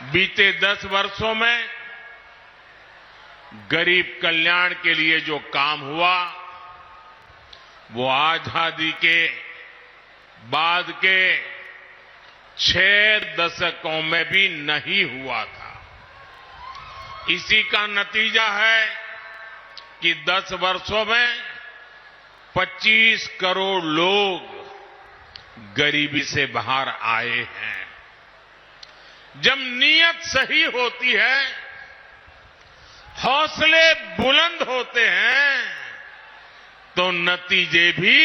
बीते 10 वर्षों में गरीब कल्याण के लिए जो काम हुआ वो आजादी के बाद के 6 दशकों में भी नहीं हुआ था। इसी का नतीजा है कि 10 वर्षों में 25 करोड़ लोग गरीबी से बाहर आए हैं। जब नीयत सही होती है, हौसले बुलंद होते हैं, तो नतीजे भी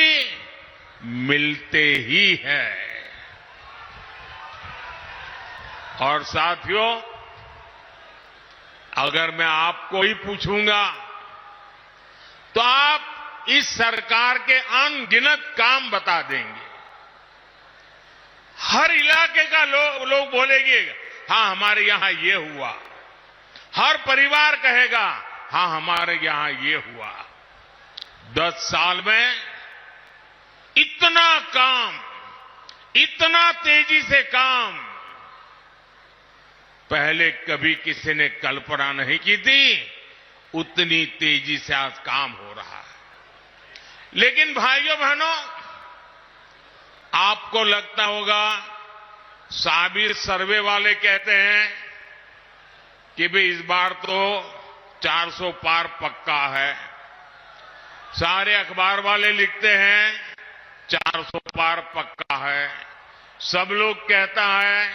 मिलते ही हैं। और साथियों, अगर मैं आपको ही पूछूंगा तो आप इस सरकार के अनगिनत काम बता देंगे। हर इलाके का लोग बोलेंगे, हां हमारे यहां ये हुआ। हर परिवार कहेगा, हां हमारे यहां ये हुआ। 10 साल में इतना काम, इतना तेजी से काम पहले कभी किसी ने कल्पना नहीं की थी। उतनी तेजी से आज काम हो रहा है। लेकिन भाइयों बहनों, आपको लगता होगा साबिर सर्वे वाले कहते हैं कि भाई इस बार तो 400 पार पक्का है। सारे अखबार वाले लिखते हैं 400 पार पक्का है। सब लोग कहता है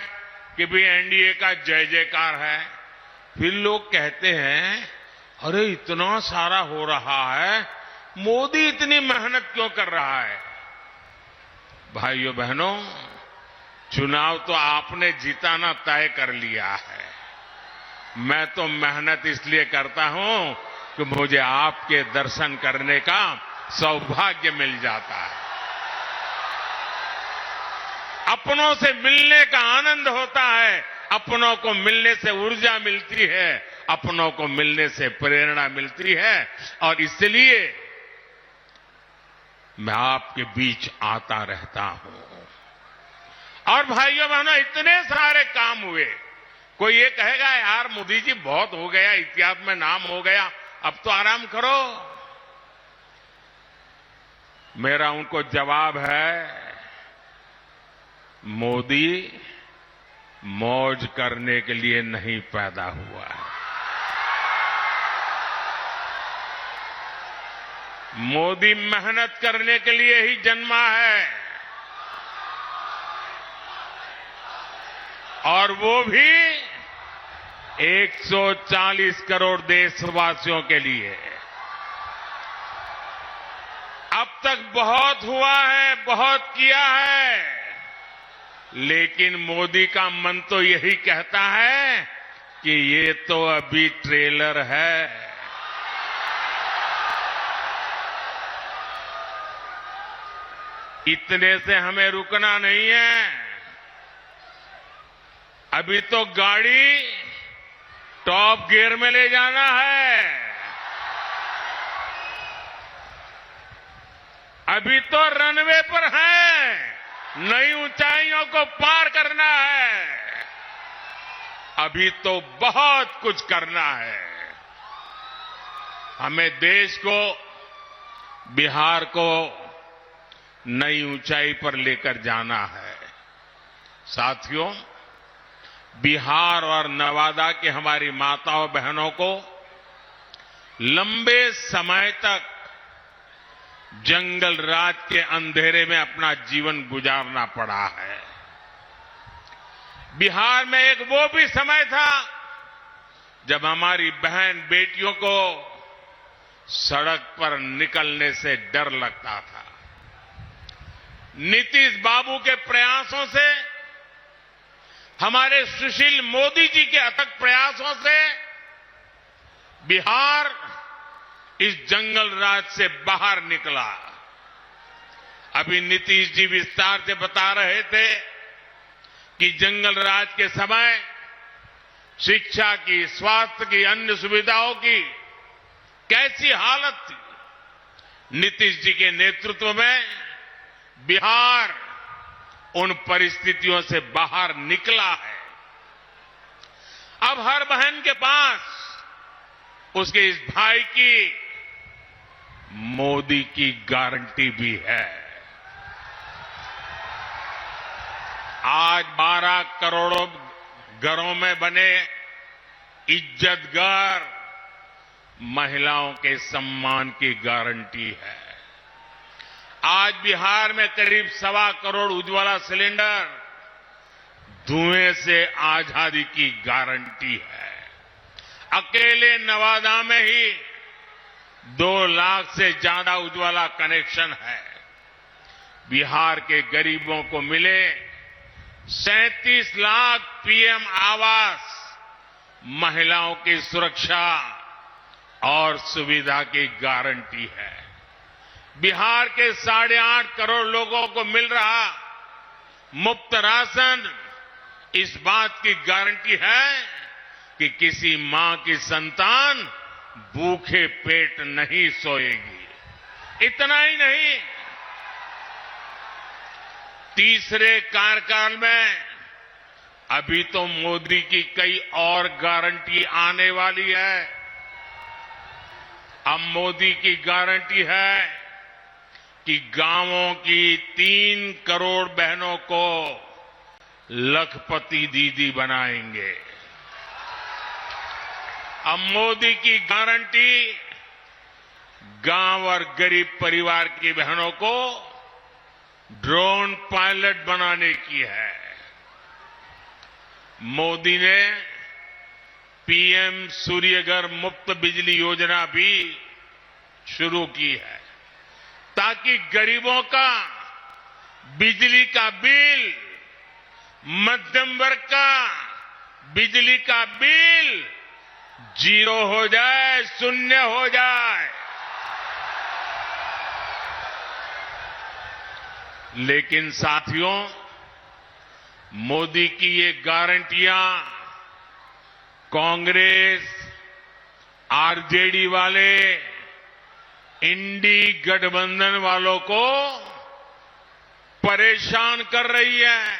कि भाई एनडीए का जय जयकार है। फिर लोग कहते हैं, अरे इतना सारा हो रहा है, मोदी इतनी मेहनत क्यों कर रहा है? भाइयों बहनों, चुनाव तो आपने जिताना तय कर लिया है। मैं तो मेहनत इसलिए करता हूं कि मुझे आपके दर्शन करने का सौभाग्य मिल जाता है। अपनों से मिलने का आनंद होता है। अपनों को मिलने से ऊर्जा मिलती है, अपनों को मिलने से प्रेरणा मिलती है। और इसलिए मैं आपके बीच आता रहता हूं। और भाइयों बहनों, इतने सारे काम हुए। कोई ये कहेगा, यार मोदी जी बहुत हो गया, इतिहास में नाम हो गया, अब तो आराम करो। मेरा उनको जवाब है, मोदी मौज करने के लिए नहीं पैदा हुआ है। मोदी मेहनत करने के लिए ही जन्मा है, और वो भी 140 करोड़ देशवासियों के लिए। अब तक बहुत हुआ है, बहुत किया है, लेकिन मोदी का मन तो यही कहता है कि ये तो अभी ट्रेलर है। इतने से हमें रुकना नहीं है। अभी तो गाड़ी टॉप गियर में ले जाना है। अभी तो रनवे पर है, नई ऊंचाइयों को पार करना है। अभी तो बहुत कुछ करना है। हमें देश को, बिहार को नई ऊंचाई पर लेकर जाना है। साथियों, बिहार और नवादा की हमारी माताओं बहनों को लंबे समय तक जंगल राज के अंधेरे में अपना जीवन गुजारना पड़ा है। बिहार में एक वो भी समय था जब हमारी बहन बेटियों को सड़क पर निकलने से डर लगता था। नीतीश बाबू के प्रयासों से, हमारे सुशील मोदी जी के अथक प्रयासों से बिहार इस जंगल राज से बाहर निकला। अभी नीतीश जी विस्तार से बता रहे थे कि जंगल राज के समय शिक्षा की, स्वास्थ्य की, अन्य सुविधाओं की कैसी हालत थी। नीतीश जी के नेतृत्व में बिहार उन परिस्थितियों से बाहर निकला है। अब हर बहन के पास उसके इस भाई की मोदी की गारंटी भी है। आज 12 करोड़ घरों में बने इज्जत घर महिलाओं के सम्मान की गारंटी है। आज बिहार में करीब 1.25 करोड़ उज्ज्वला सिलेंडर धुएं से आजादी की गारंटी है। अकेले नवादा में ही 2 लाख से ज्यादा उज्ज्वला कनेक्शन है। बिहार के गरीबों को मिले 37 लाख पीएम आवास महिलाओं की सुरक्षा और सुविधा की गारंटी है। बिहार के 8.5 करोड़ लोगों को मिल रहा मुफ्त राशन इस बात की गारंटी है कि किसी मां की संतान भूखे पेट नहीं सोएगी। इतना ही नहीं, तीसरे कार्यकाल में अभी तो मोदी की कई और गारंटी आने वाली है। अब मोदी की गारंटी है कि गांवों की 3 करोड़ बहनों को लखपति दीदी बनाएंगे। अब मोदी की गारंटी गांव और गरीब परिवार की बहनों को ड्रोन पायलट बनाने की है। मोदी ने पीएम सूर्यघर मुफ्त बिजली योजना भी शुरू की है ताकि गरीबों का बिजली का बिल, मध्यम वर्ग का बिजली का बिल 0 हो जाए, 0 हो जाए। लेकिन साथियों, मोदी की ये गारंटियां कांग्रेस, आरजेडी वाले, इंडी गठबंधन वालों को परेशान कर रही है,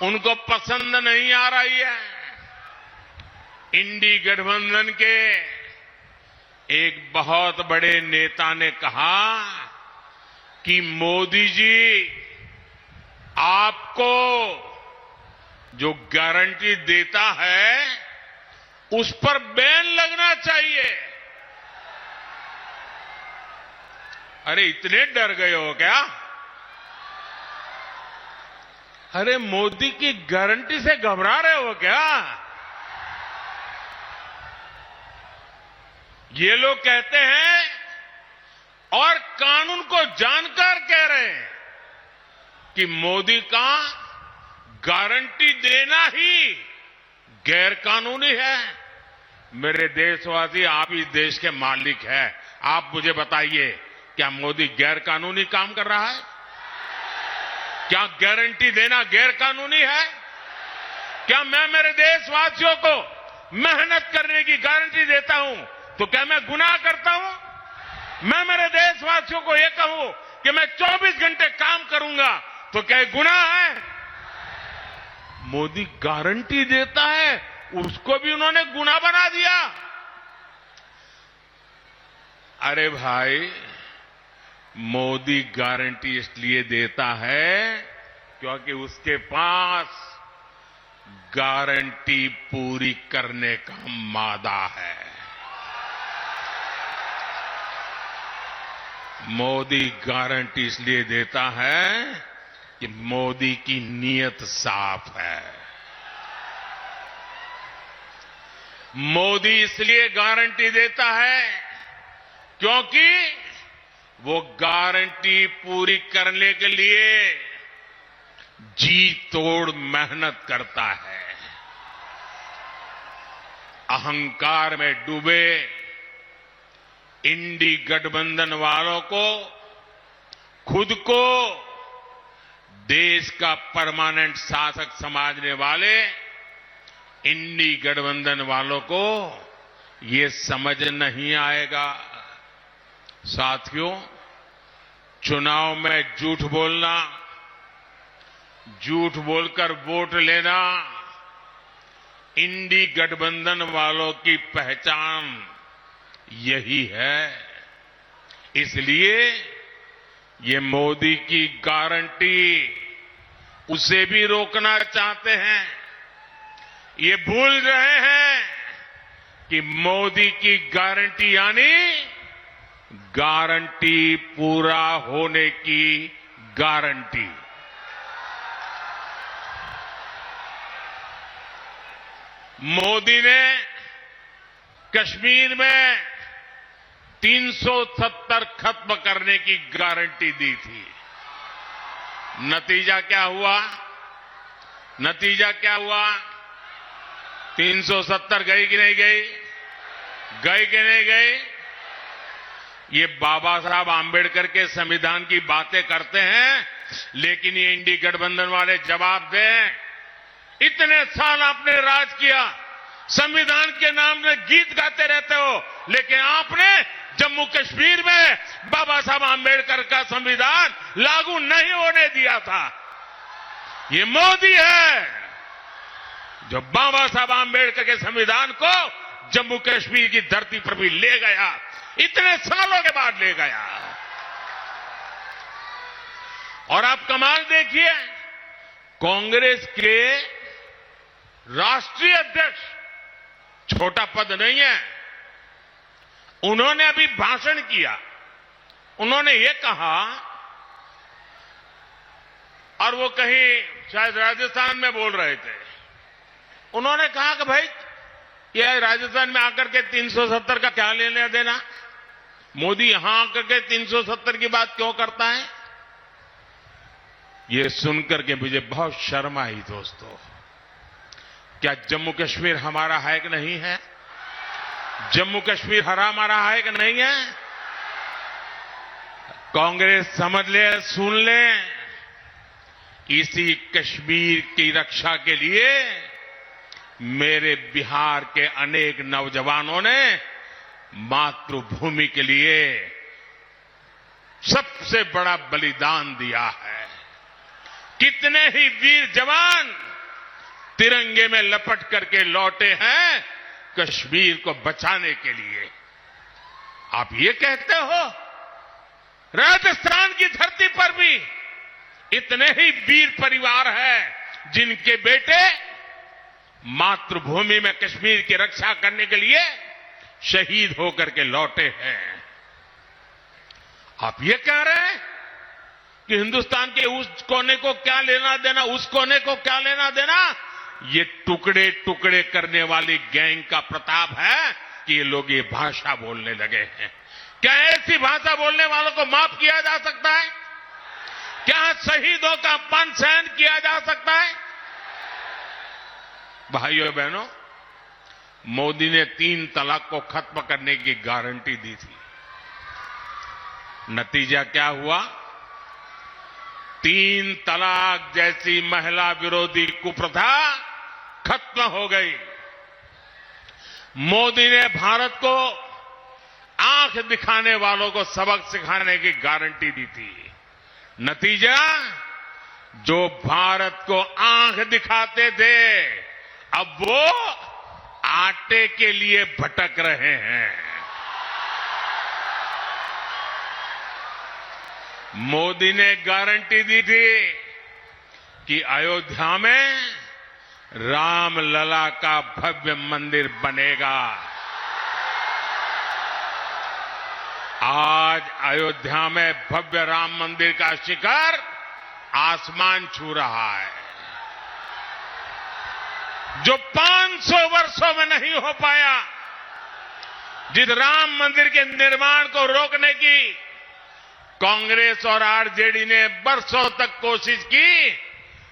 उनको पसंद नहीं आ रही है। इंडी गठबंधन के एक बहुत बड़े नेता ने कहा कि मोदी जी आपको जो गारंटी देता है उस पर बैन लगना चाहिए। अरे इतने डर गए हो क्या? अरे मोदी की गारंटी से घबरा रहे हो क्या? ये लोग कहते हैं और कानून को जानकर कह रहे हैं कि मोदी का गारंटी देना ही गैर कानूनी है। मेरे देशवासी, आप इस देश के मालिक हैं, आप मुझे बताइए, क्या मोदी गैर कानूनी काम कर रहा है? क्या गारंटी देना गैर कानूनी है? क्या मैं मेरे देशवासियों को मेहनत करने की गारंटी देता हूं तो क्या मैं गुनाह करता हूं? मैं मेरे देशवासियों को यह कहूं कि मैं 24 घंटे काम करूंगा तो क्या गुनाह है? मोदी गारंटी देता है, उसको भी उन्होंने गुनाह बना दिया। अरे भाई, मोदी गारंटी इसलिए देता है क्योंकि उसके पास गारंटी पूरी करने का मादा है। मोदी गारंटी इसलिए देता है कि मोदी की नीयत साफ है। मोदी इसलिए गारंटी देता है क्योंकि वो गारंटी पूरी करने के लिए जी तोड़ मेहनत करता है। अहंकार में डूबे इंडी गठबंधन वालों को खुद को देश का परमानेंट शासक समझने वाले इंडी गठबंधन वालों को ये समझ नहीं आएगा। साथियों, चुनाव में झूठ बोलना, झूठ बोलकर वोट लेना इंडी गठबंधन वालों की पहचान यही है। इसलिए ये मोदी की गारंटी उसे भी रोकना चाहते हैं। ये भूल रहे हैं कि मोदी की गारंटी यानी गारंटी पूरा होने की गारंटी। मोदी ने कश्मीर में 370 खत्म करने की गारंटी दी थी। नतीजा क्या हुआ? नतीजा क्या हुआ? 370 गई कि नहीं गई? गई कि नहीं गई? ये बाबा साहब आंबेडकर के संविधान की बातें करते हैं, लेकिन ये इंडी गठबंधन वाले जवाब दें। इतने साल आपने राज किया, संविधान के नाम में गीत गाते रहते हो, लेकिन आपने जम्मू कश्मीर में बाबा साहब आंबेडकर का संविधान लागू नहीं होने दिया था। ये मोदी है जो बाबा साहब आंबेडकर के संविधान को जम्मू कश्मीर की धरती पर भी ले गया, इतने सालों के बाद ले गया। और आप कमाल देखिए, कांग्रेस के राष्ट्रीय अध्यक्ष, छोटा पद नहीं है, उन्होंने अभी भाषण किया। उन्होंने ये कहा, और वो कहीं शायद राजस्थान में बोल रहे थे, उन्होंने कहा कि भाई ये राजस्थान में आकर के 370 का क्या लेना देना, मोदी यहां आकर के 370 की बात क्यों करता है। ये सुनकर के मुझे बहुत शर्म आई दोस्तों। क्या जम्मू कश्मीर हमारा है कि नहीं है? जम्मू कश्मीर हमारा है कि नहीं है? कांग्रेस समझ ले, सुन ले, इसी कश्मीर की रक्षा के लिए मेरे बिहार के अनेक नौजवानों ने मातृभूमि के लिए सबसे बड़ा बलिदान दिया है। कितने ही वीर जवान तिरंगे में लपट करके लौटे हैं कश्मीर को बचाने के लिए। आप ये कहते हो राजस्थान की धरती पर भी इतने ही वीर परिवार हैं जिनके बेटे मातृभूमि में कश्मीर की रक्षा करने के लिए शहीद होकर के लौटे हैं। आप ये कह रहे हैं कि हिंदुस्तान के उस कोने को क्या लेना देना, उस कोने को क्या लेना देना। ये टुकड़े टुकड़े करने वाली गैंग का प्रताप है कि ये लोग ये भाषा बोलने लगे हैं। क्या ऐसी भाषा बोलने वालों को माफ किया जा सकता है? क्या शहीदों का अपमान सहन किया जा सकता है? भाइयों बहनों, मोदी ने 3 तलाक को खत्म करने की गारंटी दी थी। नतीजा क्या हुआ? 3 तलाक जैसी महिला विरोधी कुप्रथा खत्म हो गई। मोदी ने भारत को आंख दिखाने वालों को सबक सिखाने की गारंटी दी थी। नतीजा, जो भारत को आंख दिखाते थे अब वो आटे के लिए भटक रहे हैं। मोदी ने गारंटी दी थी कि अयोध्या में रामलला का भव्य मंदिर बनेगा। आज अयोध्या में भव्य राम मंदिर का शिखर आसमान छू रहा है। जो 500 वर्षों में नहीं हो पाया, जिस राम मंदिर के निर्माण को रोकने की कांग्रेस और आरजेडी ने बरसों तक कोशिश की,